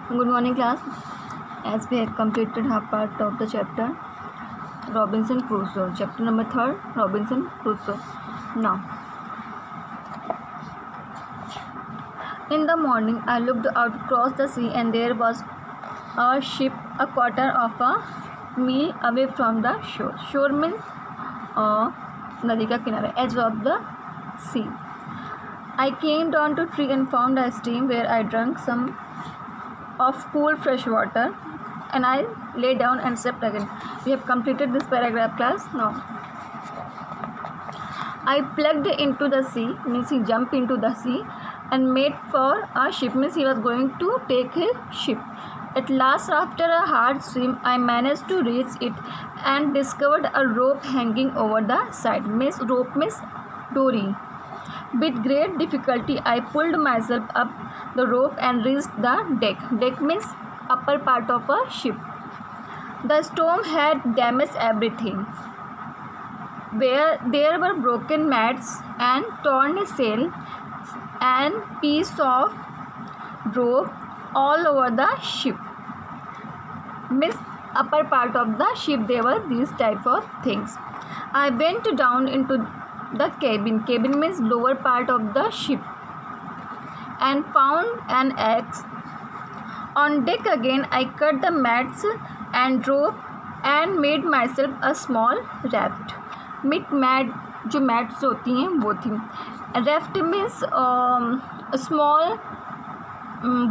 Good morning, class. As we have completed half part of the chapter Robinson Crusoe, chapter number 3, Robinson Crusoe. Now, in the morning, I looked out across the sea, and there was our ship a quarter of a mile away from the shore. Shore means नदी का किनारा, edge of the sea. I came down to tree and found a stream where I drank some of cool fresh water, and I lay down and slept again. We have completed this paragraph, class. Now, I plugged into the sea, means he jumped into the sea and made for a ship, means he was going to take his ship. At last, after a hard swim, I managed to reach it and discovered a rope hanging over the side. Means rope means dory. With great difficulty, I pulled myself up the rope and reached the deck. Deck means upper part of a ship. The storm had damaged everything. Where there were broken mats and torn sail and piece of rope all over the ship. Means upper part of the ship there were these type of things. I went down into the cabin. Cabin means lower part of the ship, and found an axe. On deck again, I cut the mats and rope and made myself a small raft. Mat जो mats होती हैं वो थी. Raft means small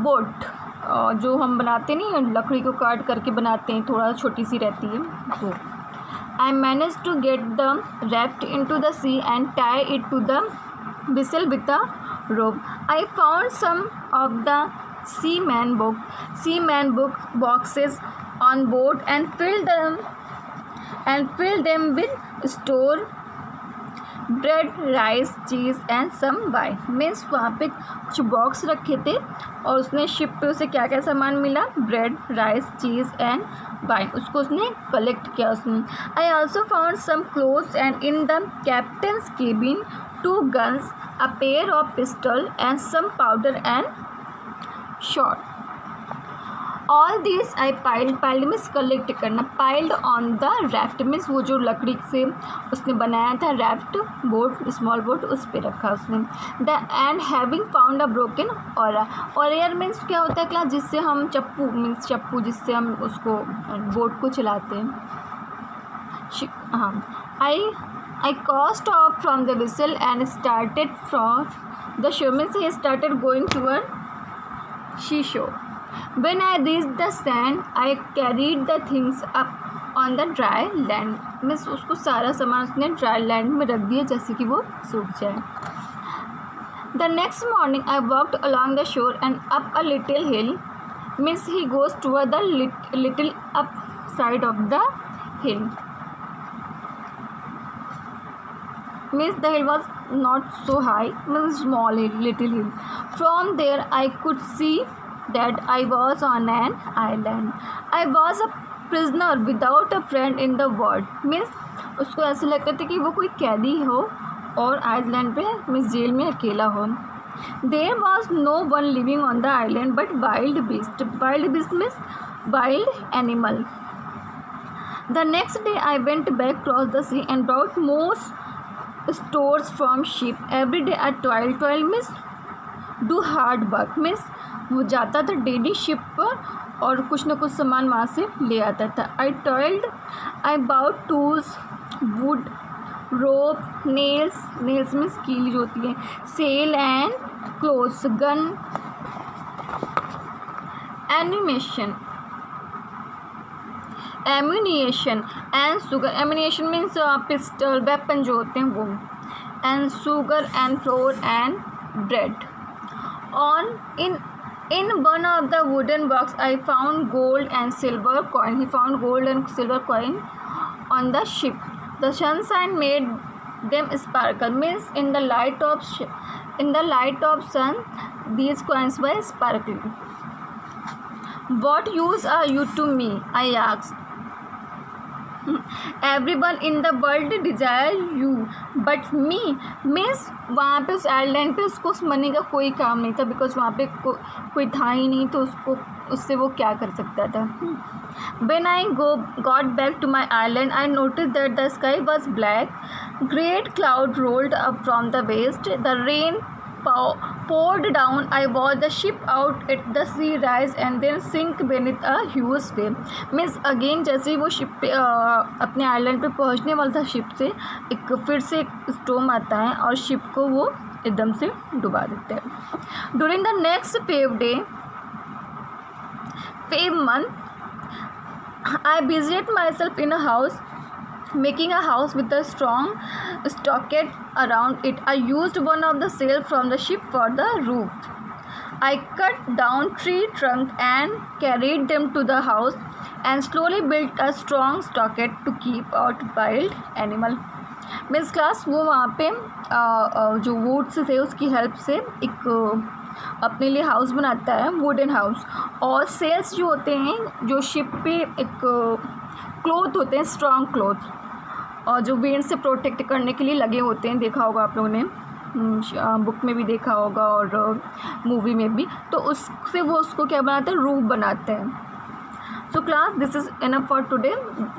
boat, जो हम बनाते नहीं, लकड़ी को काट करके बनाते हैं, थोड़ा छोटी सी रहती है वो. I managed to get the raft into the sea and tie it to the vessel with a rope. I found some of the seaman book boxes on board and filled them with store bread, rice, cheese and some wine. Means वहाँ पे कुछ box रखे थे और उसने ship पे उसे क्या क्या सामान मिला, bread, rice, cheese and wine, उसको उसने कलेक्ट किया उसने. I also found some clothes and in the captain's cabin 2 guns, a pair of pistols and some powder and shot. All these I piled means collect करना. Piled on the raft means वो जो लकड़ी से उसने बनाया था raft boat, small boat, उस पर रखा उसने. The and having found a broken oar. Oar means क्या होता है क्लास, जिससे हम चप्पू मीन्स चप्पू जिससे हम उसको बोट को चलाते हैं. हाँ. I cast off from the vessel and started from the shore. Means he started going toward seashore. When I reached the sand, I carried the things up on the dry land. Means उसको सारा सामान उसने dry land में रख दिया जैसे कि वो सूख जाए. The next morning, I walked along the shore and up a little hill. Means he goes toward the little up side of the hill. Means the hill was not so high, means small hill, little hill. From there, I could see that I was on an island. I was a prisoner without a friend in the world. Means उसको ऐसा लगता था कि वो कोई कैदी हो और आइलैंड पे मीन्स जेल में अकेला हो. There was no one living on the island but wild beast. Wild beast means wild animal. The next day I went back across the sea and brought more stores from ship. Every day at toil means do hard work. Means वो जाता था daily ship पर और कुछ ना कुछ सामान वहाँ से ले आता था. I toiled. I bought tools, wood, rope, nails में कील जो होती है, sail and clothes, gun, ammunition and sugar. Ammunition means pistol, weapon जो होते हैं वो. And sugar and flour and bread. In one of the wooden box, I found gold and silver coin. He found gold and silver coin on the ship. The sunshine made them sparkle. Means in the light of sun, these coins were sparkling. What use are you to me? I asked. Everyone in the world desire you but me. Means वहाँ पे उस island पे उसको उस money का कोई काम नहीं था, बिकॉज वहाँ पे कोई था ही नहीं, तो उससे वो क्या कर सकता था. When I got back to my island, I noticed that the sky was black. Great cloud rolled up from the west. The rain poured down. I watched the ship out at the sea rise and then sink beneath a huge wave. Means again जैसे ही वो ship पे अपने island पे पहुंचने वाला था, ship से फिर से एक स्टॉर्म आता है और शिप को वो एकदम से डुबा देते हैं. During the next fave month, I busied myself in a house, making a house with a strong stockade around it. I used one of the sails from the ship for the roof. I cut down tree trunks and carried them to the house and slowly built a strong stockade to keep out wild animal. Miss class वो वहाँ पे जो woods थे उसकी help से एक अपने लिए हाउस बनाता है, वुडन हाउस. और सेल्स जो होते हैं जो शिप पे एक क्लोथ होते हैं, स्ट्रॉन्ग क्लोथ, और जो विंड से प्रोटेक्ट करने के लिए लगे होते हैं. देखा होगा आप लोगों ने, बुक में भी देखा होगा और मूवी में भी. तो उससे वो उसको क्या बनाते हैं, रूफ बनाते हैं. So class, this is enough for today.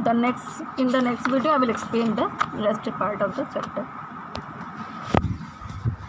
In the next video I will explain the rest part of the chapter.